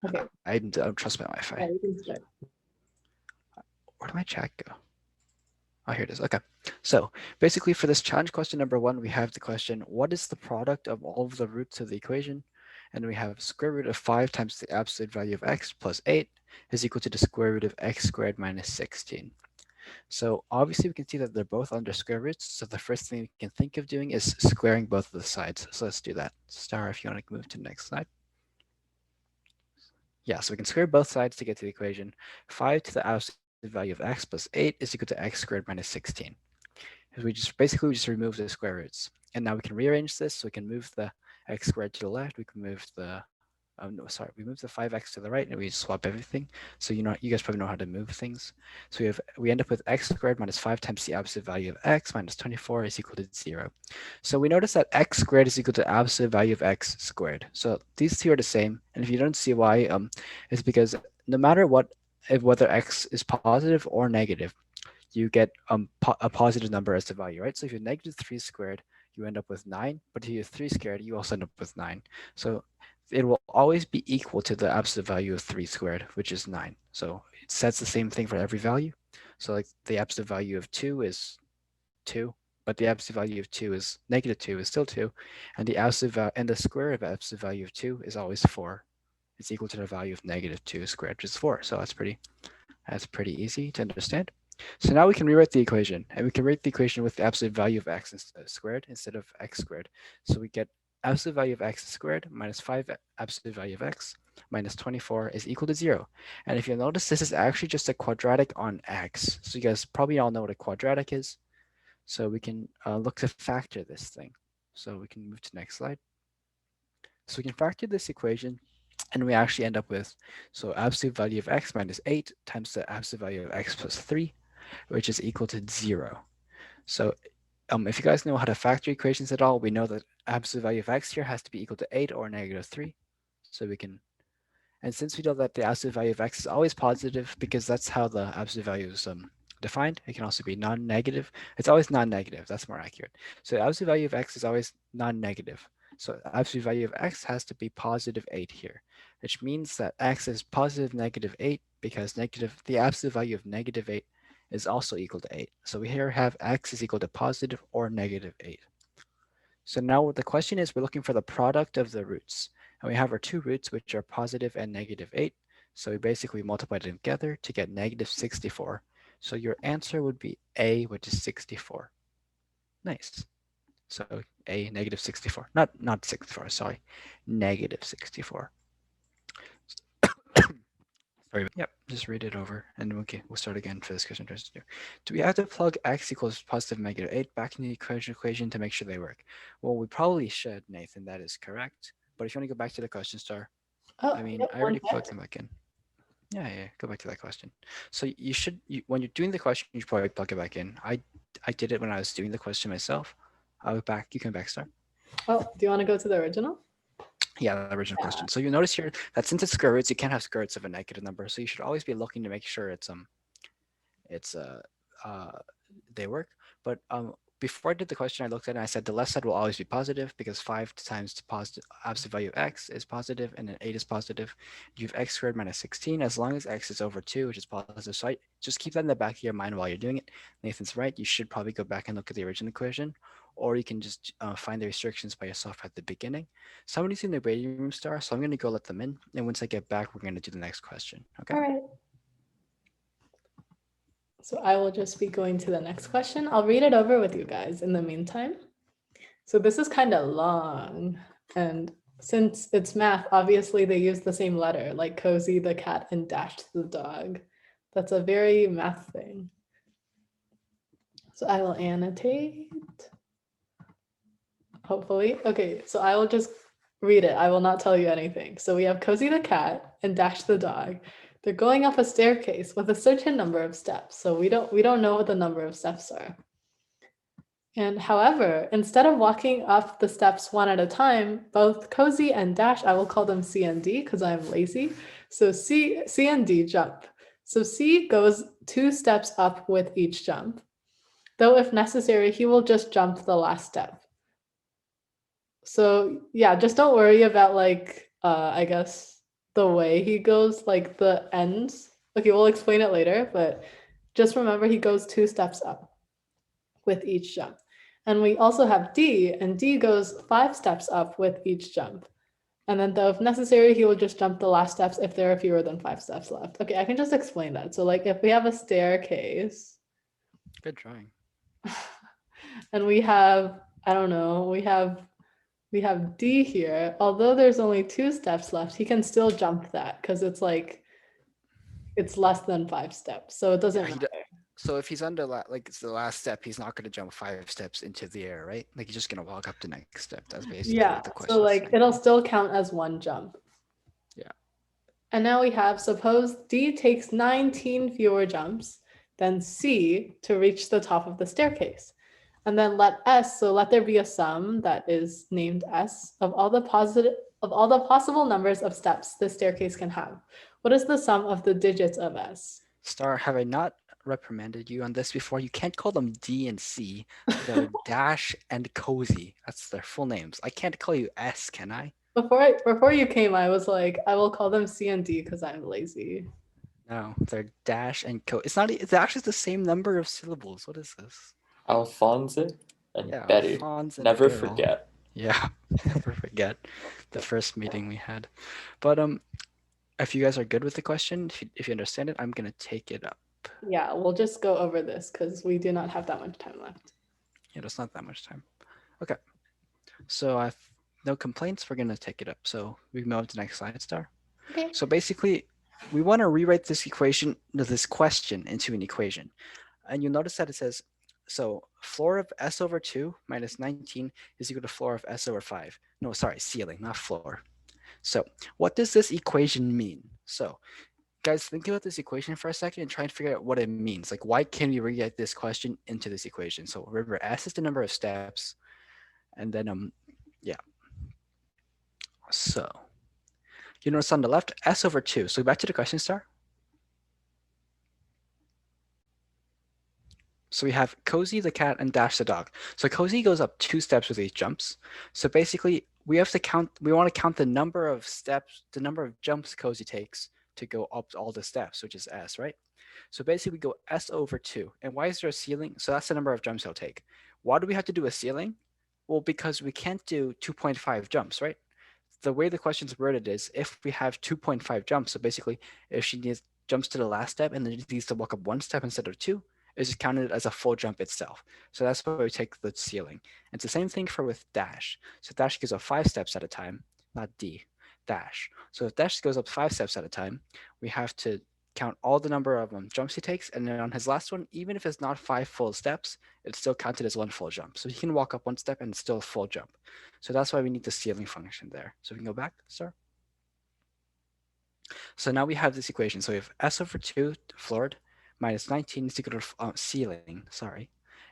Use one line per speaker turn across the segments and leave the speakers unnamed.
Okay.
I don't trust my Wi-Fi.
Yeah, you can start.
Where did my chat go? Oh, here it is. Okay. So basically for this challenge question number 1, we have the question, what is the product of all of the roots of the equation? And we have square root of 5 times the absolute value of x plus 8 is equal to the square root of x squared minus 16. So obviously we can see that they're both under square roots. So the first thing we can think of doing is squaring both of the sides. So let's do that. Star, if you want to move to the next slide. Yeah, so we can square both sides to get to the equation. 5 to the absolute value of x plus 8 is equal to x squared minus 16. We just remove the square roots. And now we can rearrange this. So we can move the x squared to the left. We can move the no, sorry, we move the 5x to the right and we swap everything. So you guys probably know how to move things. So we end up with x squared minus 5 times the absolute value of x minus 24 is equal to 0. So we notice that x squared is equal to absolute value of x squared. So these two are the same. And if you don't see why, it's because no matter what, whether x is positive or negative, you get a positive number as the value, right? So if you're negative 3 squared, you end up with 9. But if you're 3 squared, you also end up with 9. So it will always be equal to the absolute value of 3 squared, which is 9. So it sets the same thing for every value. So like the absolute value of 2 is 2, but the absolute value of 2 is negative 2 is still 2, and the square of absolute value of 2 is always 4. It's equal to the value of negative 2 squared, which is 4. So that's pretty easy to understand. So now we can rewrite the equation, and we can write the equation with the absolute value of x squared instead of x squared. So we get absolute value of x squared minus 5 absolute value of x minus 24 is equal to 0. And if you'll notice, this is actually just a quadratic on x. So you guys probably all know what a quadratic is. So we can look to factor this thing. So we can move to the next slide. So we can factor this equation and we actually end up with, so absolute value of x minus 8 times the absolute value of x plus 3, which is equal to 0. So if you guys know how to factor equations at all, we know that absolute value of x here has to be equal to 8 or negative 3. So we can, and since we know that the absolute value of x is always positive, because that's how the absolute value is defined, it can also be non-negative. It's always non-negative, that's more accurate. So the absolute value of x is always non-negative. So the absolute value of x has to be positive 8 here, which means that x is positive negative 8 because the absolute value of negative 8 is also equal to 8. So we here have x is equal to positive or negative 8. So now the question is, we're looking for the product of the roots. And we have our two roots, which are positive and negative 8. So we basically multiply them together to get negative 64. So your answer would be A, which is 64. Nice. So A, negative 64. Not 64, sorry. Negative 64. Sorry. Yep, just read it over. And okay, we'll start again for this question. Do we have to plug x equals positive negative 8 back in the equation to make sure they work? Well, we probably should, Nathan. That is correct. But if you want to go back to the question star,
Oh,
I mean,
yep,
I
one
already
sec.
plugged them back in. Yeah, go back to that question. So when you're doing the question, you should probably plug it back in. I did it when I was doing the question myself. I'll back. You can back start.
Oh, do you want to go to the original?
Yeah, the original
Yeah.
question. So you notice here that since it's square roots, you can't have square roots of a negative number. So you should always be looking to make sure it's uh they work. But before I did the question, I looked at it and I said the left side will always be positive because 5 times the positive absolute value of x is positive and then 8 is positive. You have x squared minus 16 as long as x is over 2, which is positive. So just keep that in the back of your mind while you're doing it. Nathan's right. You should probably go back and look at the original equation, or you can just find the restrictions by yourself at the beginning. Somebody's in the waiting room, Star, so I'm going to go let them in. And once I get back, we're going to do the next question. Okay?
All right. So I will just be going to the next question. I'll read it over with you guys in the meantime. So this is kind of long. And since it's math, obviously they use the same letter, like cozy the cat and dashed the dog. That's a very math thing. So I will annotate, hopefully. Okay, so I will just read it. I will not tell you anything. So we have Cozy the cat and Dash the dog. They're going up a staircase with a certain number of steps. So we don't know what the number of steps are. And however, instead of walking up the steps one at a time, both Cozy and Dash, I will call them C and D because I'm lazy. So C and D jump. So C goes 2 steps up with each jump. Though if necessary, he will just jump the last step. So yeah, just don't worry about like I guess the way he goes, like the ends. Okay, we'll explain it later, but just remember he goes 2 steps up with each jump. And we also have D, and D goes 5 steps up with each jump. And then though if necessary, he will just jump the last steps if there are fewer than 5 steps left. Okay, I can just explain that. So like if we have a staircase
Good drawing.
and we have, I don't know, we have D here, although there's only 2 steps left, he can still jump that because it's like it's less than 5 steps. So it doesn't
Yeah, he
matter.
So if he's under like it's the last step, he's not going to jump 5 steps into the air, right? Like he's just going to walk up the next step. That's basically
Yeah,
what the question
so
is
like
saying.
it'll still count as 1 jump.
Yeah.
And now we have, suppose D takes 19 fewer jumps than C to reach the top of the staircase. And then let S, so let there be a sum that is named S of all the possible numbers of steps the staircase can have. What is the sum of the digits of S?
Star, have I not reprimanded you on this before? You can't call them D and C. They're Dash and Cozy. That's their full names. I can't call you S, can I?
Before you came, I was like, I will call them C and D because I'm lazy.
No, they're Dash and Co. It's not. It's actually the same number of syllables. What is this?
Alphonse and
Yeah,
Betty.
Alphonse and
Never
Beryl.
forget.
Yeah, never forget the first meeting we had. But if you guys are good with the question, if you understand it, I'm gonna take it up.
Yeah, we'll just go over this because we do not have that much time left.
Yeah, there's not that much time. Okay, so I've no complaints. We're gonna take it up. So we can move on to the next slide, Star.
Okay.
So basically, we want to rewrite this question into an equation, and you'll notice that it says, so floor of S over 2 minus 19 is equal to floor of S over 5. No, sorry, ceiling, not floor. So what does this equation mean? So guys, think about this equation for a second and try and figure out what it means. Like, why can we rewrite this question into this equation? So remember, S is the number of steps, and then yeah. So you notice on the left, S over 2. So back to the question, Star. So we have Cozy the cat and Dash the dog. So Cozy goes up 2 steps with each jumps. So basically, we want to count the number of steps, the number of jumps Cozy takes to go up all the steps, which is S, right? So basically, we go S over 2. And why is there a ceiling? So that's the number of jumps he'll take. Why do we have to do a ceiling? Well, because we can't do 2.5 jumps, right? The way the question's worded is if we have 2.5 jumps, so basically, if she jumps to the last step and then needs to walk up 1 step instead of 2, is counted as a full jump itself. So that's why we take the ceiling. And it's the same thing for with Dash. So Dash goes up 5 steps at a time, not D, Dash. So if Dash goes up 5 steps at a time, we have to count all the number of jumps he takes. And then on his last one, even if it's not 5 full steps, it's still counted as 1 full jump. So he can walk up 1 step and it's still a full jump. So that's why we need the ceiling function there. So we can go back, Star. So now we have this equation. So we have S over 2 floored minus 19 is equal to ceiling,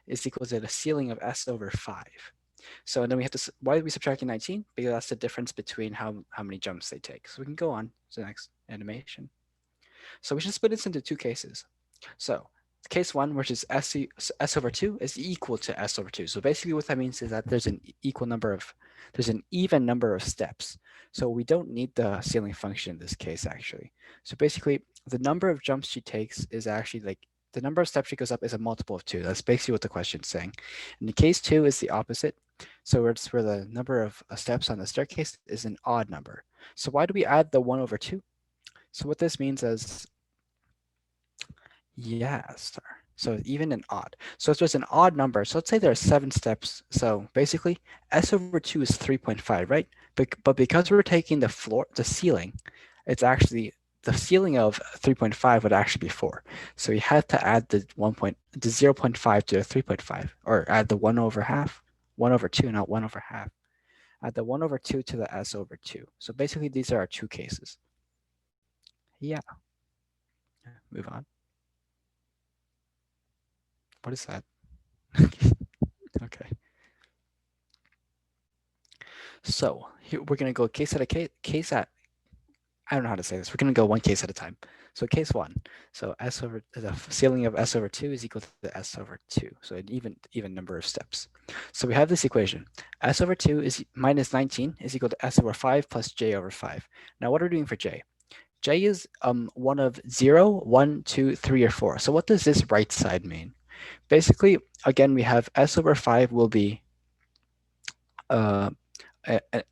is equal to the ceiling of S over 5. So then we have to, why are we subtracting 19? Because that's the difference between how many jumps they take. So we can go on to the next animation. So we should split this into 2 cases. So case 1, which is S over 2 is equal to S over 2. So basically what that means is that there's an even number of steps. So we don't need the ceiling function in this case, actually. So basically, the number of jumps she takes is actually like the number of steps she goes up is a multiple of 2. That's basically what the question's saying. In the case 2 is the opposite. So it's where the number of steps on the staircase is an odd number. So why do we add the 1 over 2? So what this means is, yeah, Star. So even and odd. So if there's an odd number, so let's say there are 7 steps. So basically, S over 2 is 3.5, right? But because we're taking the ceiling, it's actually the ceiling of 3.5 would actually be 4. So we had to add the 0.5 to the 3.5, or add the 1 over 2, not 1 over half. Add the 1 over 2 to the S over 2. So basically, these are our 2 cases. Yeah. Move on. What is that? Okay. So here we're going to go case at, I don't know how to say this. We're going to go 1 case at a time. So case 1. So S over the ceiling of S over 2 is equal to the S over 2. So an even number of steps. So we have this equation. S over 2 is minus 19 is equal to S over 5 plus J over 5. Now what are we doing for J? J is one of 0, 1, 2, 3, or 4. So what does this right side mean? Basically, again, we have S over 5 will be a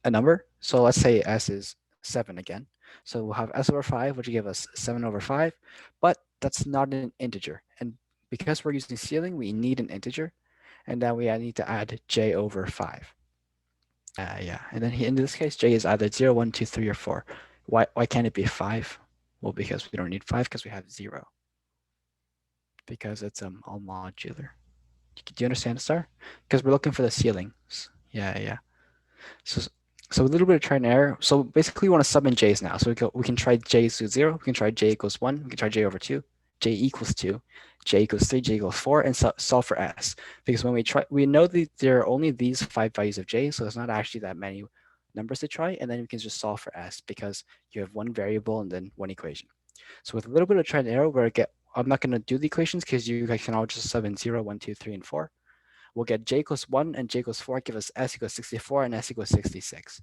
number. So let's say S is 7 again. So we'll have S over 5, which will give us 7 over 5, but that's not an integer. And because we're using ceiling, we need an integer. And then we need to add J over 5. Yeah, and then in this case, J is either 0, 1, 2, 3, or 4. Why can't it be 5? Well, because we don't need 5 because we have 0. Because it's all modular. Do you understand, Star? Because we're looking for the ceilings. Yeah. So a little bit of try and error. So basically, we want to sub in J's now. So we can try J to 0. We can try J equals 1. We can try J over 2. J equals 2. J equals 3. J equals 4. And solve for S. Because when we try, we know that there are only these 5 values of J. So there's not actually that many numbers to try. And then we can just solve for S because you have one variable and then one equation. So with a little bit of try and error, I'm not going to do the equations because you guys can all just sub in 0, 1, 2, 3, and 4. We'll get J equals 1 and J equals 4 give us S equals 64 and S equals 66.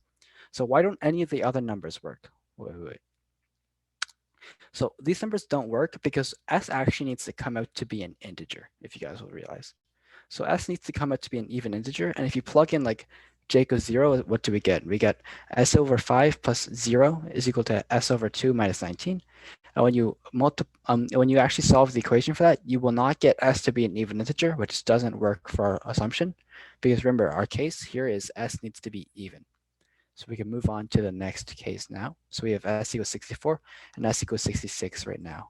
So why don't any of the other numbers work? Wait. So these numbers don't work because S actually needs to come out to be an integer, if you guys will realize. So S needs to come out to be an even integer. And if you plug in like J equals 0, what do we get? We get S over 5 plus 0 is equal to S over 2 minus 19. And when you actually solve the equation for that, you will not get S to be an even integer, which doesn't work for our assumption. Because remember, our case here is S needs to be even. So we can move on to the next case now. So we have S equals 64 and S equals 66 right now.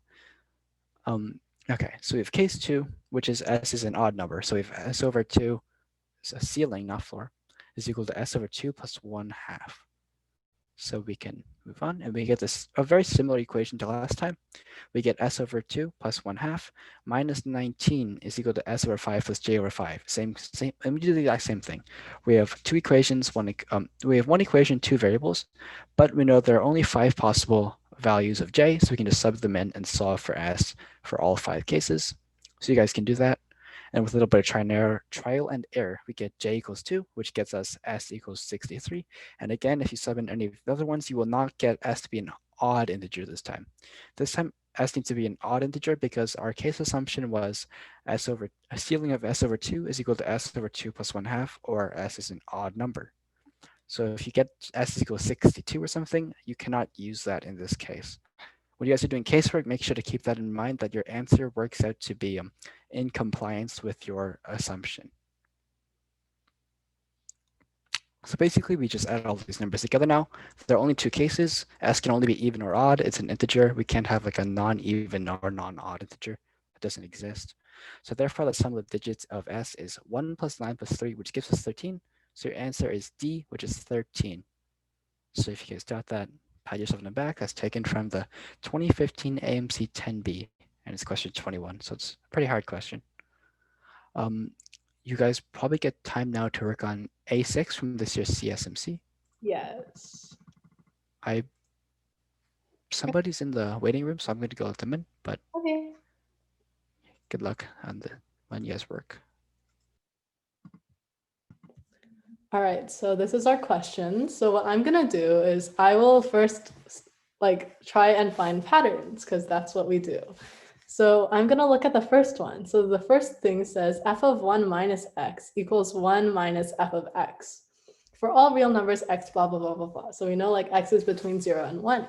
Okay, so we have case 2, which is S is an odd number. So we have S over 2, it's a ceiling, not floor, is equal to S over 2 plus 1/2. So we can move on and we get a very similar equation to last time. We get S over 2 plus 1/2 minus 19 is equal to S over 5 plus J over 5. Same, and we do the exact same thing. We have two equations, we have one equation, two variables, but we know there are only 5 possible values of J, so we can just sub them in and solve for S for all 5 cases. So you guys can do that. And with a little bit of trial and error, we get J equals 2, which gets us S equals 63. And again, if you sub in any of the other ones, you will not get S to be an odd integer this time. This time, S needs to be an odd integer because our case assumption was a ceiling of S over 2 is equal to S over 2 plus 1/2, or S is an odd number. So if you get S equals 62 or something, you cannot use that in this case. When you guys are doing casework, make sure to keep that in mind, that your answer works out to be in compliance with your assumption. So basically, we just add all these numbers together now. There are only 2 cases. S can only be even or odd. It's an integer. We can't have like a non-even or non-odd integer. It doesn't exist. So therefore, the sum of the digits of S is 1 plus 9 plus 3, which gives us 13. So your answer is D, which is 13. So if you guys got that, pat yourself in the back. That's taken from the 2015 AMC 10B, and it's question 21. So it's a pretty hard question. You guys probably get time now to work on A6 from this year's CSMC.
Yes.
Somebody's in the waiting room, so I'm going to go let them in, but
Okay.
good luck on when you guys work.
All right, so this is our question. So what I'm gonna do is I will first try and find patterns because that's what we do. So I'm gonna look at the first one. So the first thing says f of 1 minus x equals 1 minus f of x. For all real numbers, x blah, blah, blah, blah, blah. So we know like x is between 0 and 1.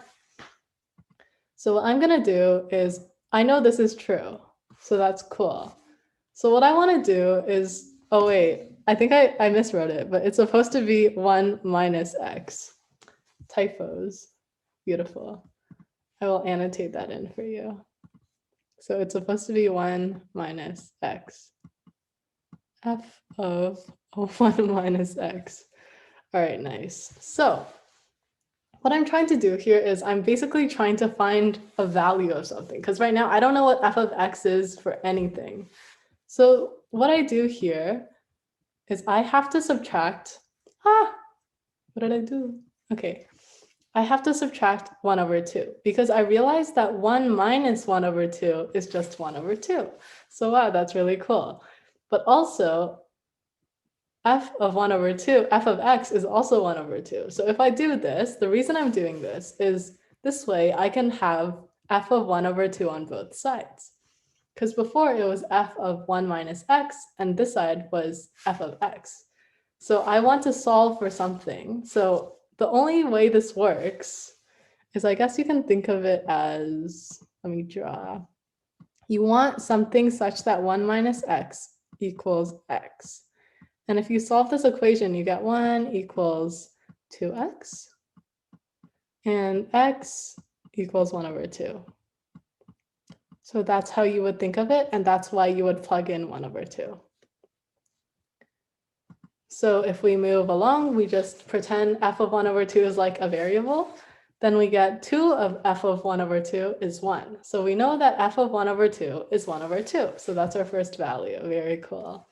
So what I'm gonna do is, I know this is true, so that's cool. So what I wanna do is, oh wait, I think I miswrote it, but it's supposed to be 1 minus x. Typos. Beautiful. I will annotate that in for you. So it's supposed to be 1 minus x. F of 1 minus x. All right, nice. So what I'm trying to do here is I'm basically trying to find a value of something, because right now I don't know what f of x is for anything. So what I do here is I have to subtract, what did I do? Okay, I have to subtract 1 over 2 because I realized that 1 minus 1 over 2 is just 1 over 2. So wow, that's really cool. But also, f of 1 over 2, f of x is also 1 over 2. So if I do this, the reason I'm doing this is This way I can have f of 1 over 2 on both sides. Because before it was f of 1 minus x, and this side was f of x. So I want to solve for something. So the only way this works is, I guess you can think of it as, let me draw. You want something such that 1 minus x equals x. And if you solve this equation, you get 1 equals 2x, and x equals 1 over 2. So that's how you would think of it, and that's why you would plug in 1 over 2. So if we move along, we just pretend f of 1 over 2 is like a variable. Then we get 2 of f of 1 over 2 is 1. So we know that f of 1 over 2 is 1 over 2. So that's our first value. Very cool.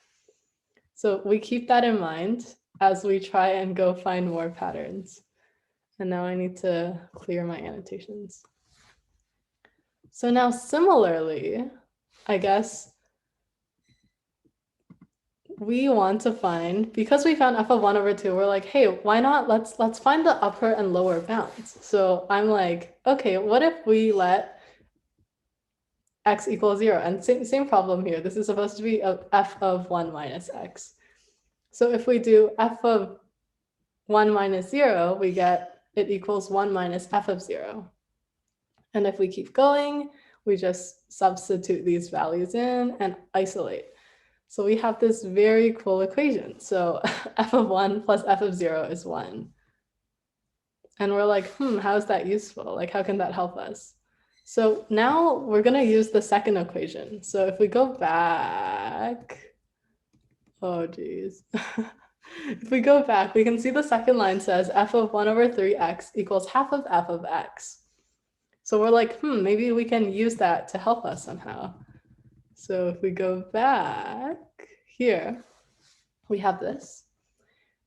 So we keep that in mind as we try and go find more patterns. And now I need to clear my annotations. So now similarly, I guess we want to find, because we found f of 1 over 2, we're like, hey, why not let's find the upper and lower bounds. So I'm like, okay, what if we let x equal 0? And same problem here. This is supposed to be f of 1 minus x. So if we do f of 1 minus 0, we get it equals 1 minus f of 0. And if we keep going, we just substitute these values in and isolate. So we have this very cool equation. So f of 1 plus f of 0 is 1. And we're like, how is that useful? Like, how can that help us? So now we're going to use the second equation. So if we go back, oh geez. If we go back, we can see the second line says f of 1 over 3x equals half of f of x. So we're like, maybe we can use that to help us somehow. So if we go back here, we have this.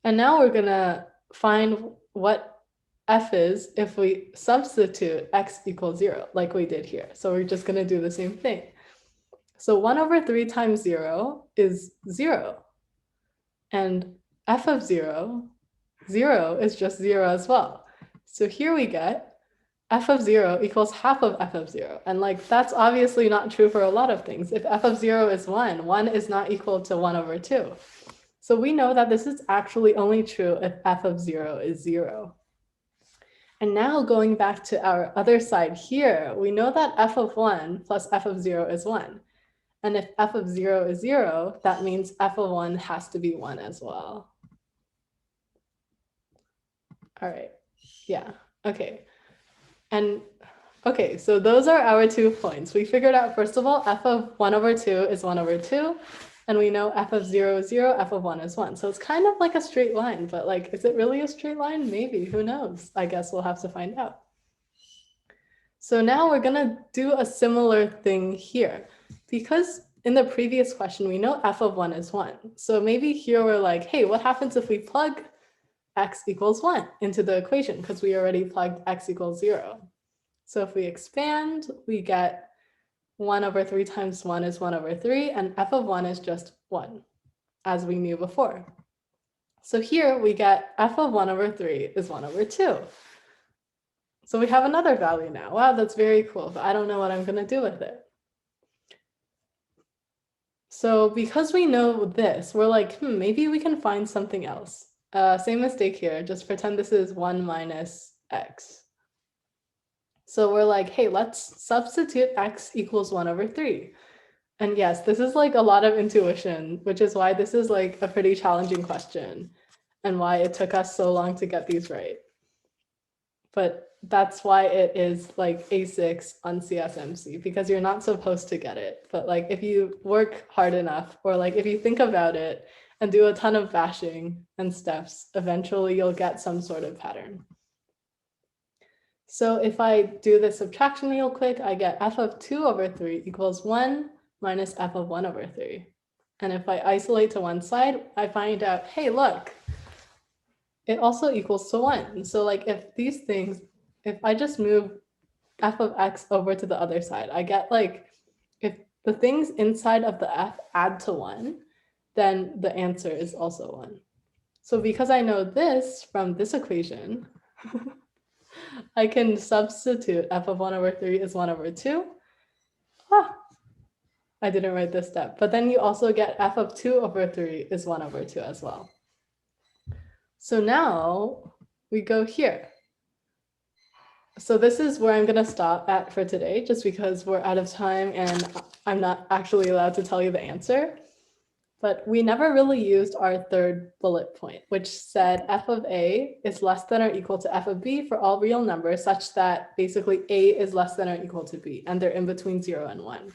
And now we're going to find what f is if we substitute x equals 0, like we did here. So we're just going to do the same thing. So 1 over 3 times 0 is 0. And f of 0, 0 is just 0 as well. So here we get f of 0 equals half of f of 0. And like, that's obviously not true for a lot of things. If f of 0 is 1, 1 is not equal to 1 over 2. So we know that this is actually only true if f of 0 is 0. And now going back to our other side here, we know that f of 1 plus f of 0 is 1. And if f of 0 is 0, that means f of 1 has to be 1 as well. All right, yeah, okay. And okay, so those are our 2 points. We figured out, first of all, f of 1 over 2 is 1 over 2. And we know f of 0 is 0, f of 1 is 1. So it's kind of like a straight line, but like, is it really a straight line? Maybe, who knows? I guess we'll have to find out. So now we're gonna do a similar thing here. Because in the previous question, we know f of 1 is 1. So maybe here we're like, hey, what happens if we plug x equals 1 into the equation, because we already plugged x equals 0. So if we expand, we get 1 over 3 times 1 is 1 over 3, and f of 1 is just 1, as we knew before. So here we get f of 1 over 3 is 1 over 2. So we have another value now. Wow, that's very cool, but I don't know what I'm going to do with it. So because we know this, we're like, maybe we can find something else. Same mistake here, just pretend this is 1 minus x. So we're like, hey, let's substitute x equals 1 over 3. And yes, this is like a lot of intuition, which is why this is like a pretty challenging question and why it took us so long to get these right. But that's why it is like A6 on CSMC, because you're not supposed to get it. But like, if you work hard enough, or like if you think about it and do a ton of bashing and steps, eventually you'll get some sort of pattern. So if I do the subtraction real quick, I get f of 2 over 3 equals 1 minus f of 1 over 3. And if I isolate to one side, I find out, hey, look, it also equals to 1. So like, if these things, if I just move f of x over to the other side, I get like, if the things inside of the f add to 1, then the answer is also 1. So because I know this from this equation, I can substitute f of 1 over 3 is 1 over 2. Ah, I didn't write this step, but then you also get f of 2 over 3 is 1 over 2 as well. So now we go here. So this is where I'm going to stop at for today, just because we're out of time and I'm not actually allowed to tell you the answer. But we never really used our third bullet point, which said f of a is less than or equal to f of b for all real numbers, such that basically a is less than or equal to b, and they're in between 0 and 1.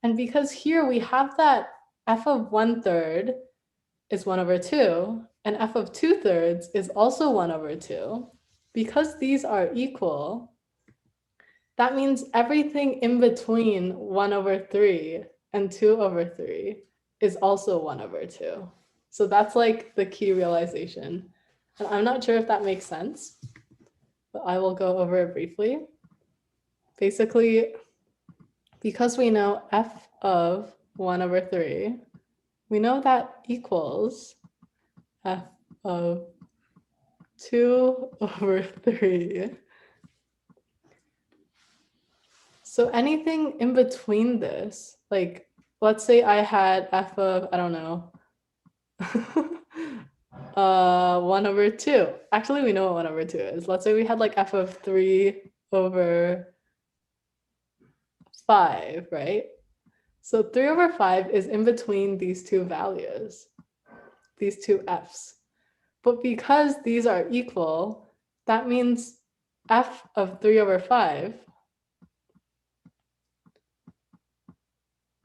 And because here we have that f of 1/3 is 1 over 2, and f of 2/3 is also 1 over 2, because these are equal, that means everything in between 1 over 3 and 2 over 3 is also 1 over 2. So that's like the key realization. And I'm not sure if that makes sense, but I will go over it briefly. Basically, because we know f of 1 over 3, we know that equals f of 2 over 3. So anything in between this, like let's say I had f of, I don't know, 1 over 2. Actually, we know what 1 over 2 is. Let's say we had like f of 3 over 5, right? So 3 over 5 is in between these two values, these two f's. But because these are equal, that means f of 3 over 5,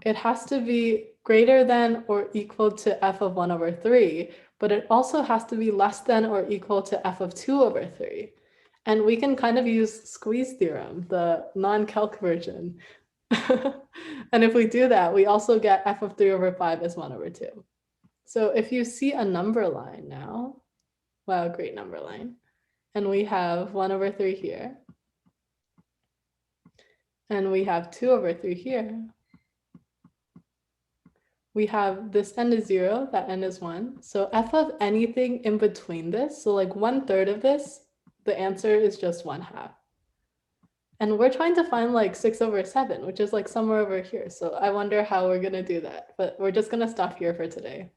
it has to be greater than or equal to f of 1 over 3, but it also has to be less than or equal to f of 2 over 3. And we can kind of use squeeze theorem, the non-calc version. And if we do that, we also get f of 3 over 5 is 1 over 2. So if you see a number line now, wow, great number line. And we have 1 over 3 here. And we have 2 over 3 here. We have this n is 0, that n is 1. So f of anything in between this, so like 1/3 of this, the answer is just 1/2. And we're trying to find like 6 over 7, which is like somewhere over here. So I wonder how we're going to do that. But we're just going to stop here for today.